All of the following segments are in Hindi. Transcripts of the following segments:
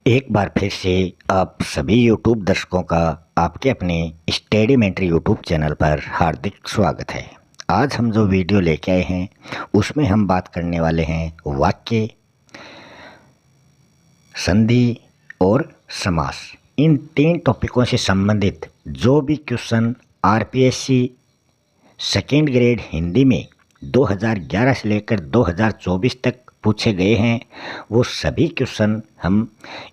एक बार फिर से आप सभी YouTube दर्शकों का आपके अपने स्टडीमेंट्री YouTube चैनल पर हार्दिक स्वागत है। आज हम जो वीडियो लेके आए हैं उसमें हम बात करने वाले हैं वाक्य, संधि और समास। इन तीन टॉपिकों से संबंधित जो भी question RPSC second grade Hindi में 2011 से लेकर 2024 तक पूछे गए हैं, वो सभी क्वेश्चन हम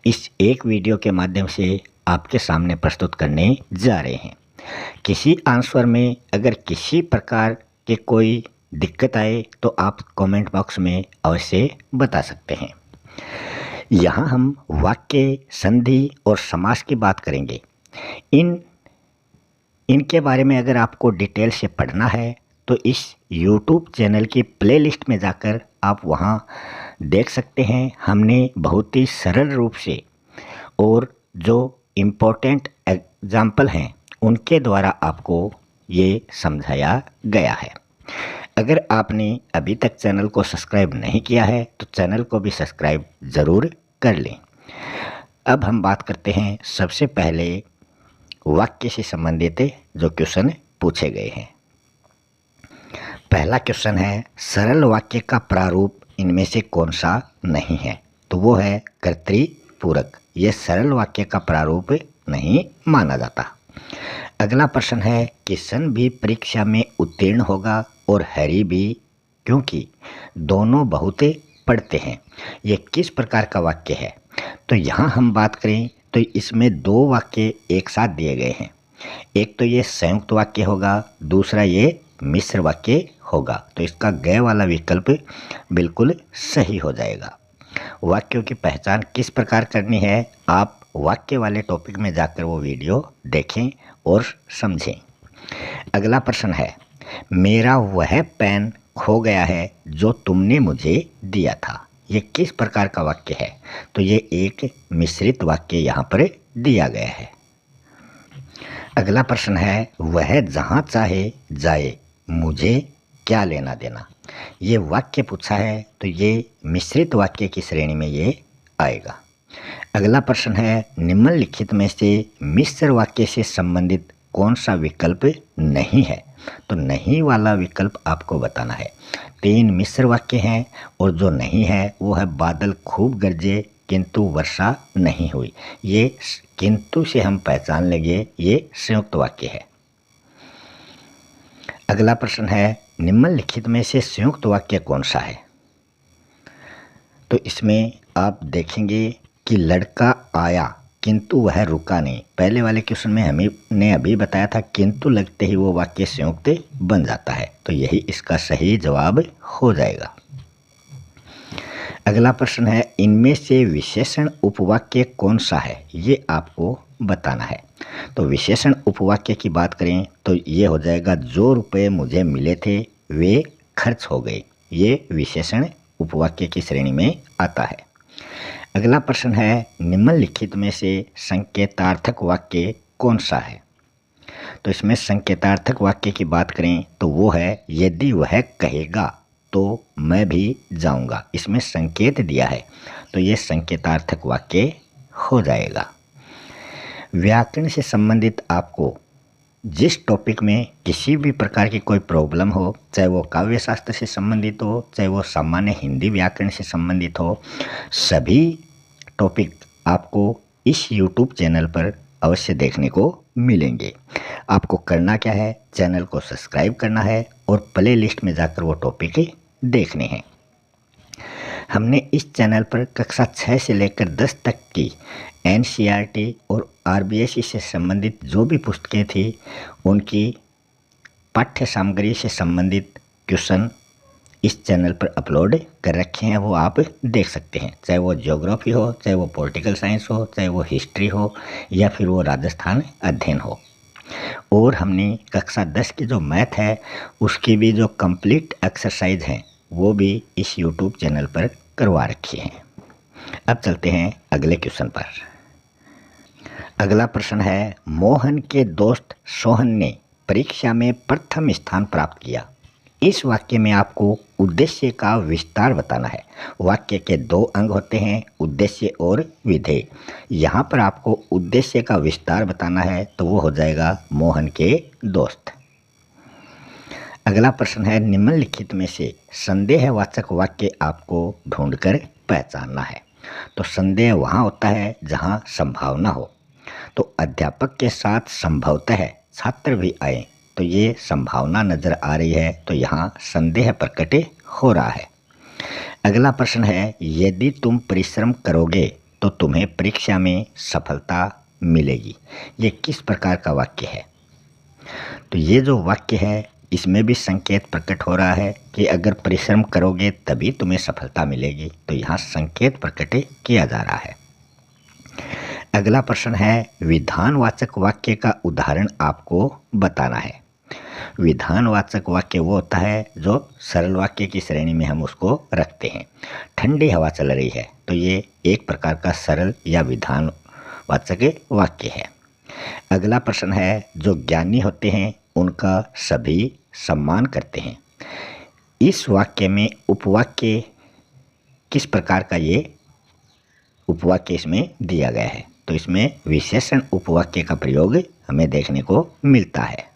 इस एक वीडियो के माध्यम से आपके सामने प्रस्तुत करने जा रहे हैं। किसी आंसर में अगर किसी प्रकार के कोई दिक्कत आए तो आप कमेंट बॉक्स में अवश्य बता सकते हैं। यहाँ हम वाक्य, संधि और समास की बात करेंगे। इनके बारे में अगर आपको डिटेल से पढ़ना है तो इस YouTube चैनल की प्लेलिस्ट में जाकर आप वहाँ देख सकते हैं। हमने बहुत ही सरल रूप से और जो इम्पोर्टेंट एग्जाम्पल हैं उनके द्वारा आपको ये समझाया गया है। अगर आपने अभी तक चैनल को सब्सक्राइब नहीं किया है तो चैनल को भी सब्सक्राइब ज़रूर कर लें। अब हम बात करते हैं सबसे पहले वाक्य से संबंधित जो क्वेश्चन पूछे गए हैं। पहला क्वेश्चन है, सरल वाक्य का प्रारूप इनमें से कौन सा नहीं है? तो वो है कर्तृपूरक। ये सरल वाक्य का प्रारूप नहीं माना जाता। अगला प्रश्न है, किशन भी परीक्षा में उत्तीर्ण होगा और हरी भी, क्योंकि दोनों बहुत पढ़ते हैं। ये किस प्रकार का वाक्य है? तो यहाँ हम बात करें तो इसमें दो वाक्य एक साथ दिए गए हैं। एक तो ये संयुक्त वाक्य होगा, दूसरा ये मिश्र वाक्य होगा। तो इसका ग वाला विकल्प बिल्कुल सही हो जाएगा। वाक्यों की पहचान किस प्रकार करनी है, आप वाक्य वाले टॉपिक में जाकर वो वीडियो देखें और समझें। अगला प्रश्न है, मेरा वह पेन खो गया है जो तुमने मुझे दिया था। ये किस प्रकार का वाक्य है? तो ये एक मिश्रित वाक्य यहाँ पर दिया गया है। अगला प्रश्न है, वह जहाँ चाहे जाए मुझे क्या लेना देना। ये वाक्य पूछा है तो ये मिश्रित वाक्य की श्रेणी में ये आएगा। अगला प्रश्न है, निम्नलिखित में से मिश्र वाक्य से संबंधित कौन सा विकल्प नहीं है? तो नहीं वाला विकल्प आपको बताना है। तीन मिश्र वाक्य हैं और जो नहीं है वो है, बादल खूब गरजे किंतु वर्षा नहीं हुई। ये किंतु से हम पहचान लेंगे ये संयुक्त वाक्य है। अगला प्रश्न है, निम्नलिखित में से संयुक्त वाक्य कौन सा है? तो इसमें आप देखेंगे कि लड़का आया किंतु वह रुका नहीं। पहले वाले क्वेश्चन में हमने अभी बताया था किंतु लगते ही वो वाक्य संयुक्त बन जाता है, तो यही इसका सही जवाब हो जाएगा। अगला प्रश्न है, इनमें से विशेषण उपवाक्य कौन सा है? ये आपको बताना है। तो विशेषण उपवाक्य की बात करें तो ये हो जाएगा, जो रुपए मुझे मिले थे वे खर्च हो गए। ये विशेषण उपवाक्य की श्रेणी में आता है। अगला प्रश्न है, निम्नलिखित में से संकेतार्थक वाक्य कौन सा है? तो इसमें संकेतार्थक वाक्य की बात करें तो वो है, यदि वह कहेगा तो मैं भी जाऊंगा। इसमें संकेत दिया है तो ये संकेतार्थक वाक्य हो जाएगा। व्याकरण से संबंधित आपको जिस टॉपिक में किसी भी प्रकार की कोई प्रॉब्लम हो, चाहे वो काव्य शास्त्र से संबंधित हो, चाहे वो सामान्य हिंदी व्याकरण से संबंधित हो, सभी टॉपिक आपको इस YouTube चैनल पर अवश्य देखने को मिलेंगे। आपको करना क्या है, चैनल को सब्सक्राइब करना है और प्ले लिस्ट में जाकर वो टॉपिक देखने हैं। हमने इस चैनल पर कक्षा 6 से लेकर 10 तक की NCERT और RBSE से संबंधित जो भी पुस्तकें थी उनकी पाठ्य सामग्री से संबंधित क्वेश्चन इस चैनल पर अपलोड कर रखे हैं, वो आप देख सकते हैं। चाहे वो ज्योग्राफी हो, चाहे वो पॉलिटिकल साइंस हो, चाहे वो हिस्ट्री हो या फिर वो राजस्थान अध्ययन हो। और हमने कक्षा 10 की जो मैथ है उसकी भी जो कंप्लीट एक्सरसाइज हैं वो भी इस YouTube चैनल पर करवा रखी हैं। अब चलते हैं अगले क्वेश्चन पर। अगला प्रश्न है, मोहन के दोस्त सोहन ने परीक्षा में प्रथम स्थान प्राप्त किया। इस वाक्य में आपको उद्देश्य का विस्तार बताना है। वाक्य के दो अंग होते हैं, उद्देश्य और विधेय। यहाँ पर आपको उद्देश्य का विस्तार बताना है तो वो हो जाएगा मोहन के दोस्त। अगला प्रश्न है, निम्नलिखित में से संदेहवाचक वाक्य आपको ढूंढकर पहचानना है। तो संदेह वहाँ होता है जहाँ संभावना हो। तो अध्यापक के साथ संभवतः छात्र भी आए, तो ये संभावना नजर आ रही है, तो यहाँ संदेह प्रकट हो रहा है। अगला प्रश्न है, यदि तुम परिश्रम करोगे तो तुम्हें परीक्षा में सफलता मिलेगी। ये किस प्रकार का वाक्य है? तो ये जो वाक्य है इसमें भी संकेत प्रकट हो रहा है कि अगर परिश्रम करोगे तभी तुम्हें सफलता मिलेगी, तो यहाँ संकेत प्रकट किया जा रहा है। अगला प्रश्न है, विधानवाचक वाक्य का उदाहरण आपको बताना है। विधानवाचक वाक्य वो होता है जो सरल वाक्य की श्रेणी में हम उसको रखते हैं। ठंडी हवा चल रही है, तो ये एक प्रकार का सरल या विधानवाचक वाक्य है। अगला प्रश्न है, जो ज्ञानी होते हैं उनका सभी सम्मान करते हैं। इस वाक्य में उपवाक्य किस प्रकार का ये उपवाक्य इसमें दिया गया है? तो इसमें विशेषण उपवाक्य का प्रयोग हमें देखने को मिलता है।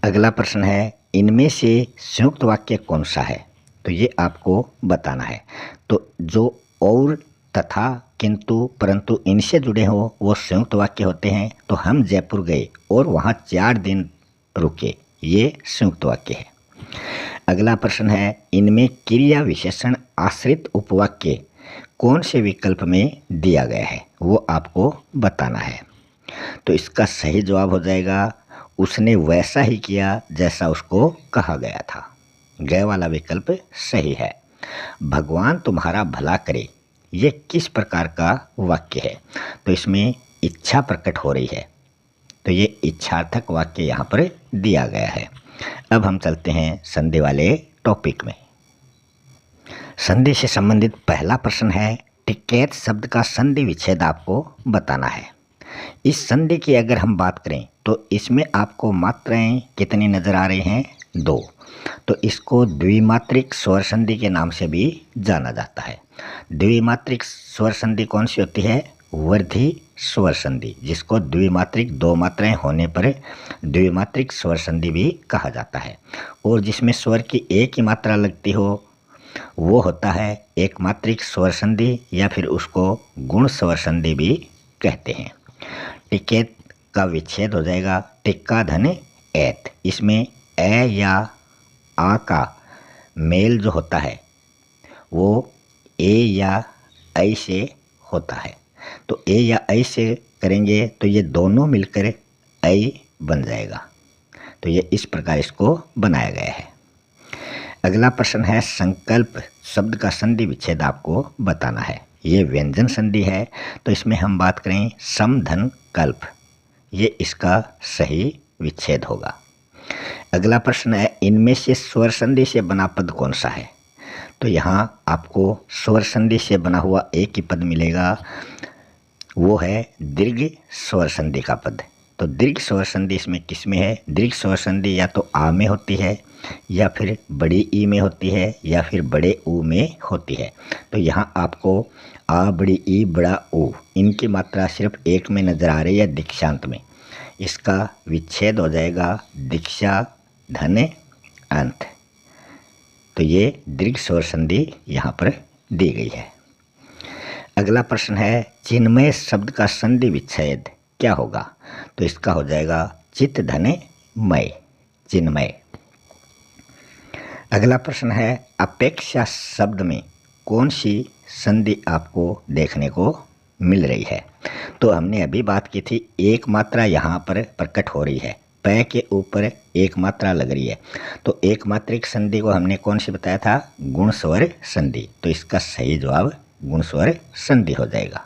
अगला प्रश्न है, इनमें से संयुक्त वाक्य कौन सा है? तो ये आपको बताना है। तो जो और, तथा, किंतु, परंतु इनसे जुड़े हो वो संयुक्त वाक्य होते हैं। तो हम जयपुर गए और वहाँ 4 दिन रुके, ये संयुक्त वाक्य है। अगला प्रश्न है, इनमें क्रिया विशेषण आश्रित उपवाक्य कौन से विकल्प में दिया गया है? वो आपको बताना है। तो इसका सही जवाब हो जाएगा, उसने वैसा ही किया जैसा उसको कहा गया था। गए वाला विकल्प सही है। भगवान तुम्हारा भला करे, ये किस प्रकार का वाक्य है? तो इसमें इच्छा प्रकट हो रही है, तो ये इच्छार्थक वाक्य यहाँ पर दिया गया है। अब हम चलते हैं संधि वाले टॉपिक में। संधि से संबंधित पहला प्रश्न है, टिकैत शब्द का संधि विच्छेद आपको बताना है। इस संधि की अगर हम बात करें तो इसमें आपको मात्राएं कितनी नजर आ रही हैं? 2। तो इसको द्विमात्रिक स्वर संधि के नाम से भी जाना जाता है। द्विमात्रिक स्वर संधि कौन सी होती है? वर्धी स्वर संधि, जिसको द्विमात्रिक 2 मात्राएं होने पर द्विमात्रिक स्वर संधि भी कहा जाता है। और जिसमें स्वर की एक ही मात्रा लगती हो वो होता है एक मात्रिक स्वर संधि, या फिर उसको गुण स्वर संधि भी कहते हैं। टिकैत का विच्छेद हो जाएगा टिक्का धन ऐत। इसमें ए या आ का मेल जो होता है वो ए या ऐ से होता है। तो ए या ऐ से करेंगे तो ये दोनों मिलकर ऐ बन जाएगा। तो ये इस प्रकार इसको बनाया गया है। अगला प्रश्न है, संकल्प शब्द का संधि विच्छेद आपको बताना है। ये व्यंजन संधि है, तो इसमें हम बात करें सम धन कल्प, ये इसका सही विच्छेद होगा। अगला प्रश्न है, इनमें से स्वर संधि से बना पद कौन सा है? तो यहाँ आपको स्वर संधि से बना हुआ एक ही पद मिलेगा, वो है दीर्घ स्वर संधि का पद। तो दीर्घ स्वर संधि इसमें किस में है? दीर्घ स्वर संधि या तो आ में होती है, या फिर बड़ी ई में होती है, या फिर बड़े ऊ में होती है। तो यहाँ आपको आ, बड़ी ई, बड़ा ऊ, इनकी मात्रा सिर्फ एक में नजर आ रही है दीक्षांत में। इसका विच्छेद हो जाएगा दीक्षा धन अंत। तो ये दीर्घ स्वर संधि यहाँ पर दी गई है। अगला प्रश्न है, चिन्मय शब्द का संधि विच्छेद क्या होगा? तो इसका हो जाएगा चित्त धन मय, चिन्मय। अगला प्रश्न है, अपेक्षा शब्द में कौन सी संधि आपको देखने को मिल रही है? तो हमने अभी बात की थी एक मात्रा यहाँ पर प्रकट हो रही है, पै के ऊपर एक मात्रा लग रही है। तो एक मात्रिक संधि को हमने कौन सी बताया था? गुण स्वर संधि। तो इसका सही जवाब गुण स्वर संधि हो जाएगा।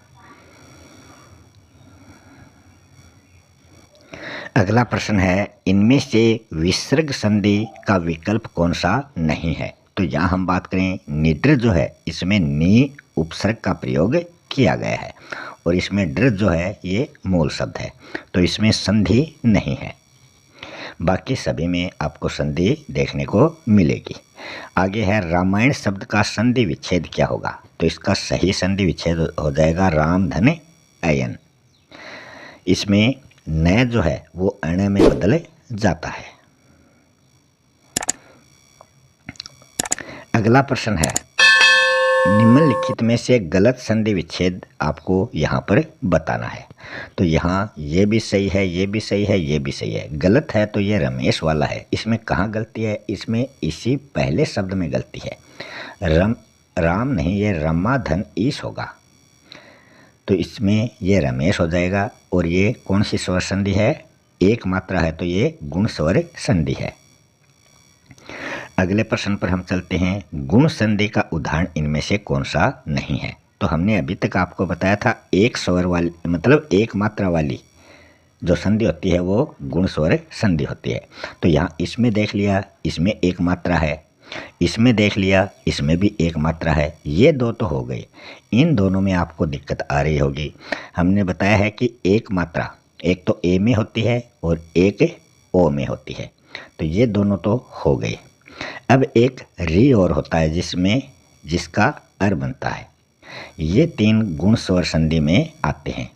अगला प्रश्न है, इनमें से विसर्ग संधि का विकल्प कौन सा नहीं है? तो यहाँ हम बात करें निड्र जो है, इसमें नी उपसर्ग का प्रयोग किया गया है, और इसमें ड्र जो है ये मूल शब्द है, तो इसमें संधि नहीं है। बाकी सभी में आपको संधि देखने को मिलेगी। आगे है रामायण शब्द का संधि विच्छेद क्या होगा? तो इसका सही संधि विच्छेद हो जाएगा राम धन अयन। इसमें न जो है वो अण में बदल जाता है। अगला प्रश्न है, निम्नलिखित में से गलत संधि विच्छेद आपको यहाँ पर बताना है। तो यहाँ ये भी सही है, ये भी सही है, ये भी सही है। गलत है तो ये रमेश वाला है। इसमें कहाँ गलती है? इसमें इसी पहले शब्द में गलती है। राम नहीं, ये रमा धन ईश होगा। तो इसमें ये रमेश हो जाएगा। और ये कौन सी स्वर संधि है? एक मात्रा है, तो ये गुण स्वर संधि है। अगले प्रश्न पर हम चलते हैं। गुण संधि का उदाहरण इनमें से कौन सा नहीं है? तो हमने अभी तक आपको बताया था एक स्वर वाली, मतलब एक मात्रा वाली जो संधि होती है वो गुण स्वर संधि होती है। तो यहाँ इसमें देख लिया, इसमें एक मात्रा है, इसमें देख लिया, इसमें भी एक मात्रा है। ये दो तो हो गए। इन दोनों में आपको दिक्कत आ रही होगी। हमने बताया है कि एक मात्रा एक तो ए में होती है और एक ओ में होती है। तो ये दोनों तो हो गए। अब एक री और होता है जिसका अर बनता है। ये तीन गुण स्वर संधि में आते हैं,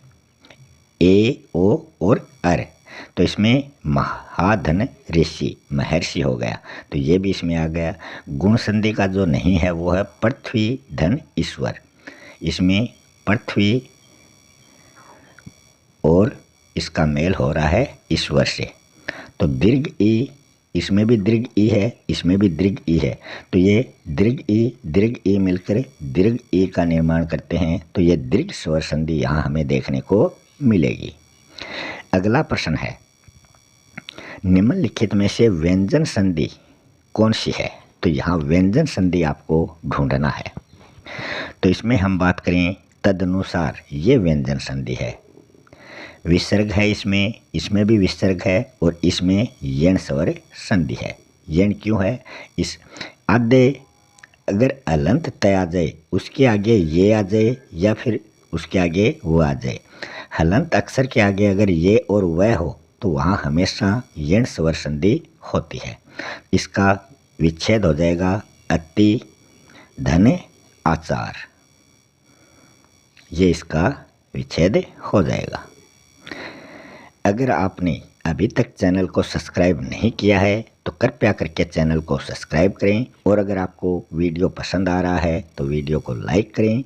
ए, ओ और अर। तो इसमें महाधन ऋषि महर्षि हो गया, तो ये भी इसमें आ गया। गुण संधि का जो नहीं है वो है पृथ्वी धन ईश्वर। इसमें पृथ्वी और इसका मेल हो रहा है ईश्वर से। तो दीर्घ ई, इसमें भी दीर्घ ई है, इसमें भी दीर्घ ई है। तो ये दीर्घ ई मिलकर दीर्घ ई का निर्माण करते हैं। तो ये दीर्घ स्वर संधि यहाँ हमें देखने को मिलेगी। अगला प्रश्न है, निम्नलिखित में से व्यंजन संधि कौन सी है? तो यहाँ व्यंजन संधि आपको ढूंढना है। तो इसमें हम बात करें तदनुसार, ये व्यंजन संधि है। विसर्ग है इसमें भी विसर्ग है और इसमें यण स्वर संधि है। यण क्यों है? इस आधे अगर अलंत तय आ जाए, उसके आगे ये आ जाए या फिर उसके आगे वो आ जाए। हलंत अक्षर के आगे अगर ये और वह हो तो वहाँ हमेशा यण स्वर संधि होती है। इसका विच्छेद हो जाएगा अति धन आचार। ये इसका विच्छेद हो जाएगा। अगर आपने अभी तक चैनल को सब्सक्राइब नहीं किया है तो कृपया करके चैनल को सब्सक्राइब करें। और अगर आपको वीडियो पसंद आ रहा है तो वीडियो को लाइक करें,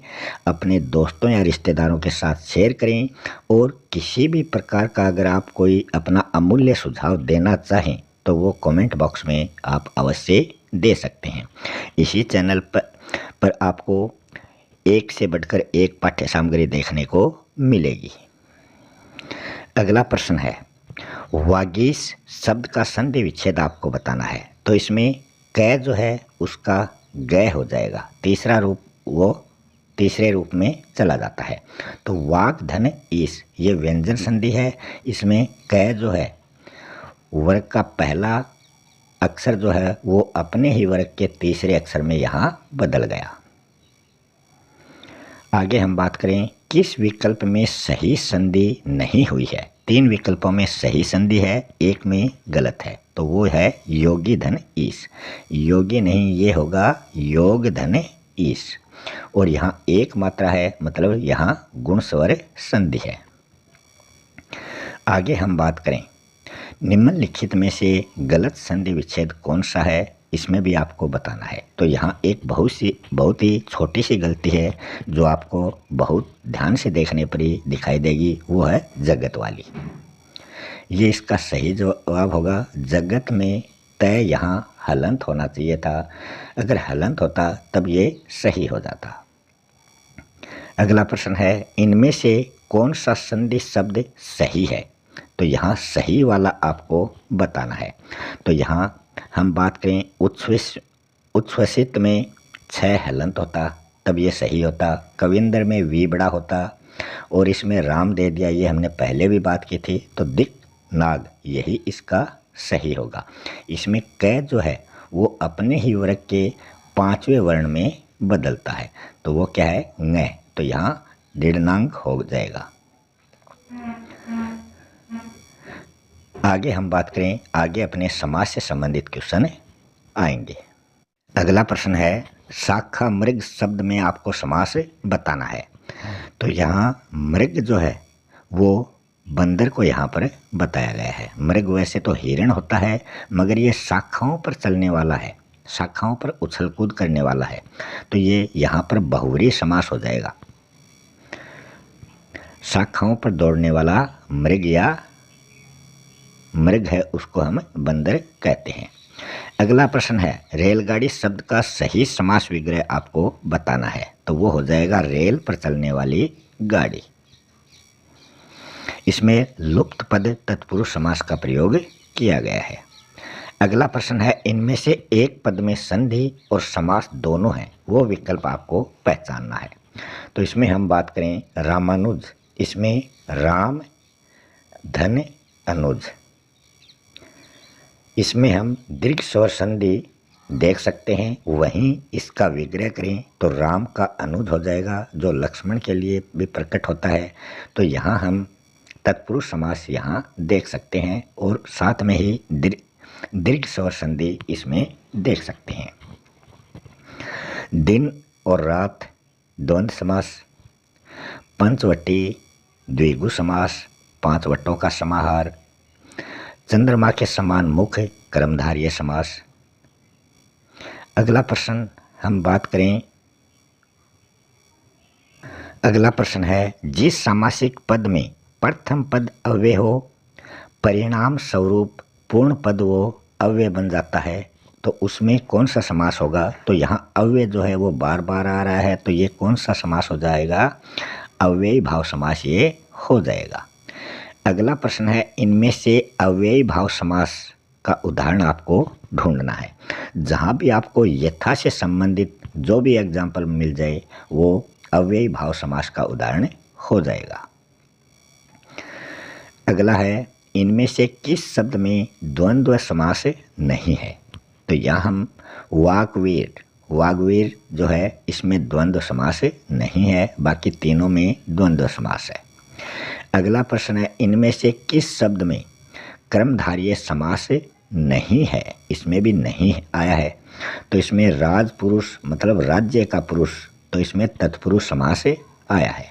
अपने दोस्तों या रिश्तेदारों के साथ शेयर करें। और किसी भी प्रकार का अगर आप कोई अपना अमूल्य सुझाव देना चाहें तो वो कमेंट बॉक्स में आप अवश्य दे सकते हैं। इसी चैनल पर आपको एक से बढ़कर एक पाठ्य सामग्री देखने को मिलेगी। अगला प्रश्न है, वागीश शब्द का संधि विच्छेद आपको बताना है। तो इसमें कै जो है उसका गै हो जाएगा, तीसरा रूप वो तीसरे रूप में चला जाता है। तो वाक धन ईस, ये व्यंजन संधि है। इसमें कै जो है वर्ग का पहला अक्षर जो है वो अपने ही वर्ग के तीसरे अक्षर में यहाँ बदल गया। आगे हम बात करें किस विकल्प में सही संधि नहीं हुई है। 3 विकल्पों में सही संधि है, एक में गलत है। तो वो है योगी धन ईश। योगी नहीं, ये होगा योग धन ईश। और यहाँ एक मात्रा है, मतलब यहाँ गुण स्वर संधि है। आगे हम बात करें निम्नलिखित में से गलत संधि विच्छेद कौन सा है, इसमें भी आपको बताना है। तो यहाँ एक बहुत ही छोटी सी गलती है जो आपको बहुत ध्यान से देखने पर ही दिखाई देगी, वो है जगत वाली। ये इसका सही जवाब होगा। जगत में तय यहाँ हलंत होना चाहिए था। अगर हलंत होता तब ये सही हो जाता। अगला प्रश्न है, इनमें से कौन सा संधि शब्द सही है? तो यहाँ सही वाला आपको बताना है। तो यहाँ हम बात करें उच्छ्वसित में 6 हलंत होता तब ये सही होता। कविंदर में वी बड़ा होता और इसमें राम दे दिया, ये हमने पहले भी बात की थी। तो दिक नाग यही इसका सही होगा। इसमें कै जो है वो अपने ही वर्ग के 5वें वर्ण में बदलता है। तो वो क्या है? ङ। तो यहाँ दृढ़नांग हो जाएगा। आगे हम बात करें, आगे अपने समास से संबंधित क्वेश्चन आएंगे। अगला प्रश्न है, शाखा मृग शब्द में आपको समास बताना है। तो यहाँ मृग जो है वो बंदर को यहाँ पर बताया गया है। मृग वैसे तो हिरण होता है, मगर ये शाखाओं पर चलने वाला है, शाखाओं पर उछल कूद करने वाला है, तो ये यहाँ पर बहुव्रीहि समास हो जाएगा। शाखाओं पर दौड़ने वाला मृग या मृग है, उसको हम बंदर कहते हैं। अगला प्रश्न है, रेलगाड़ी शब्द का सही समास विग्रह आपको बताना है। तो वो हो जाएगा रेल पर चलने वाली गाड़ी। इसमें लुप्त पद तत्पुरुष समास का प्रयोग किया गया है। अगला प्रश्न है, इनमें से एक पद में संधि और समास दोनों हैं, वो विकल्प आपको पहचानना है। तो इसमें हम बात करें रामानुज, इसमें राम धन अनुज, इसमें हम दीर्घ स्वर संधि देख सकते हैं। वहीं इसका विग्रह करें तो राम का अनुज हो जाएगा, जो लक्ष्मण के लिए भी प्रकट होता है। तो यहाँ हम तत्पुरुष समास यहाँ देख सकते हैं और साथ में ही दीर्घ स्वर संधि इसमें देख सकते हैं। दिन और रात द्वंद्व समास, पंचवटी द्विगु समास, पांच वटों का समाहार, चंद्रमा के समान मुख कर्मधारय समास। अगला प्रश्न हम बात करें, अगला प्रश्न है, जिस सामासिक पद में प्रथम पद अव्यय हो, परिणाम स्वरूप पूर्ण पद वो अव्यय बन जाता है, तो उसमें कौन सा समास होगा। तो यहाँ अव्यय जो है वो बार बार आ रहा है, तो ये कौन सा समास हो जाएगा, अव्ययी भाव समास ये हो जाएगा। अगला प्रश्न है, इनमें से अव्ययी भाव समास का उदाहरण आपको ढूंढना है। जहाँ भी आपको यथा से संबंधित जो भी एग्जाम्पल मिल जाए वो अव्ययी भाव समास का उदाहरण हो जाएगा। अगला है, इनमें से किस शब्द में द्वंद्व समास नहीं है। तो यहाँ हम वाग्वीर जो है इसमें द्वंद्व समास नहीं है, बाकी तीनों में द्वंद्व समास है। अगला प्रश्न है, इनमें से किस शब्द में कर्मधारय समास नहीं है, इसमें भी नहीं आया है। तो इसमें राजपुरुष मतलब राज्य का पुरुष, तो इसमें तत्पुरुष समास आया है,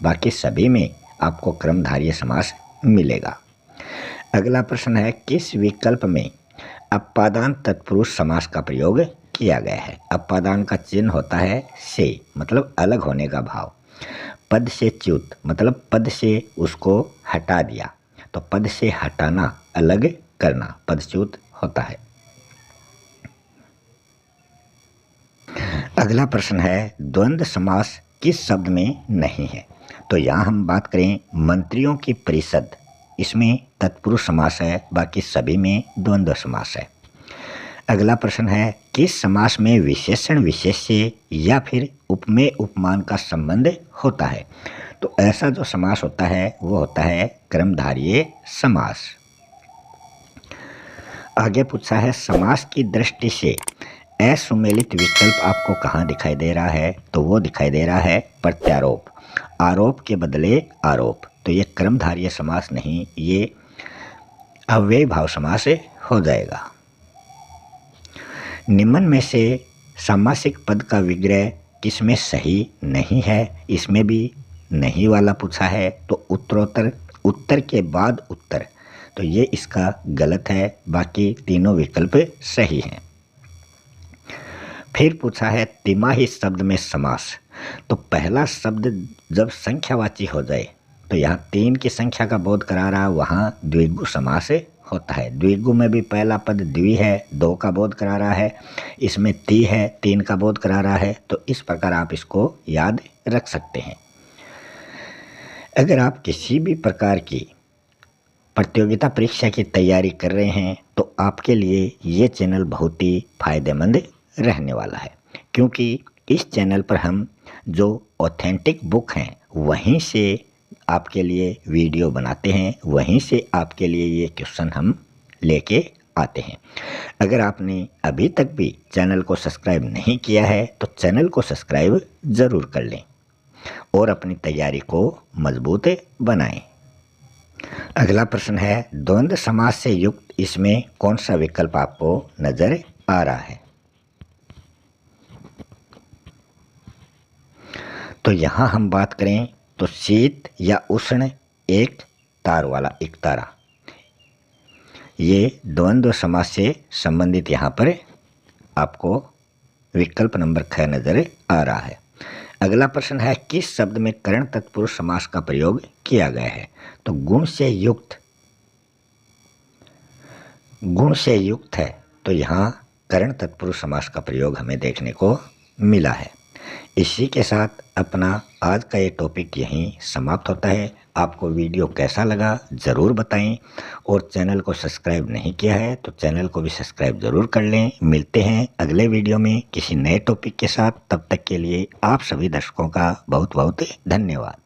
बाकी सभी में आपको कर्मधारय समास मिलेगा। अगला प्रश्न है, किस विकल्प में अपादान तत्पुरुष समास का प्रयोग किया गया है। अपादान का चिन्ह होता है से, मतलब अलग होने का भाव। पद से च्युत मतलब पद से उसको हटा दिया, तो पद से हटाना अलग करना पदच्युत होता है। अगला प्रश्न है, द्वंद्व समास किस शब्द में नहीं है। तो यहाँ हम बात करें मंत्रियों की परिषद, इसमें तत्पुरुष समास है, बाकी सभी में द्वंद्व समास है। अगला प्रश्न है, किस समास में विशेषण विशेष से या फिर उपमेय उपमान का संबंध होता है। तो ऐसा जो समास होता है वो होता है कर्मधारय समास। आगे पूछा है, समास की दृष्टि से असुमेलित विकल्प आपको कहाँ दिखाई दे रहा है। तो वो दिखाई दे रहा है प्रत्यारोप, आरोप के बदले आरोप। तो ये कर्मधारय समास नहीं, ये अव्ययी भाव समास हो जाएगा। निम्न में से सामासिक पद का विग्रह किसमें सही नहीं है, इसमें भी नहीं वाला पूछा है। तो उत्तरोत्तर, उत्तर के बाद उत्तर, तो ये इसका गलत है, बाकी तीनों विकल्प सही हैं। फिर पूछा है, तिमाही शब्द में समास। तो पहला शब्द जब संख्यावाची हो जाए, तो यहाँ तीन की संख्या का बोध करा रहा, वहाँ द्विगु समास होता है। द्विगु में भी पहला पद द्वि है, दो का बोध करा रहा है, इसमें ती है, तीन का बोध करा रहा है। तो इस प्रकार आप इसको याद रख सकते हैं। अगर आप किसी भी प्रकार की प्रतियोगिता परीक्षा की तैयारी कर रहे हैं तो आपके लिए ये चैनल बहुत ही फायदेमंद रहने वाला है, क्योंकि इस चैनल पर हम जो ऑथेंटिक बुक हैं वहीं से आपके लिए वीडियो बनाते हैं, वहीं से आपके लिए ये क्वेश्चन हम लेके आते हैं। अगर आपने अभी तक भी चैनल को सब्सक्राइब नहीं किया है तो चैनल को सब्सक्राइब ज़रूर कर लें और अपनी तैयारी को मजबूत बनाएं। अगला प्रश्न है, द्वंद्व समास से युक्त इसमें कौन सा विकल्प आपको नजर आ रहा है? तो यहाँ हम बात करें तो शीत या उष्ण एक तार वाला एक तारा, ये द्वंद्व समास से संबंधित यहाँ पर आपको विकल्प नंबर ख नजर आ रहा है। अगला प्रश्न है, किस शब्द में करण तत्पुरुष समास का प्रयोग किया गया है? तो गुण से युक्त है, तो यहाँ करण तत्पुरुष समास का प्रयोग हमें देखने को मिला है। इसी के साथ अपना आज का ये टॉपिक यहीं समाप्त होता है। आपको वीडियो कैसा लगा ज़रूर बताएं, और चैनल को सब्सक्राइब नहीं किया है तो चैनल को भी सब्सक्राइब ज़रूर कर लें। मिलते हैं अगले वीडियो में किसी नए टॉपिक के साथ, तब तक के लिए आप सभी दर्शकों का बहुत बहुत धन्यवाद।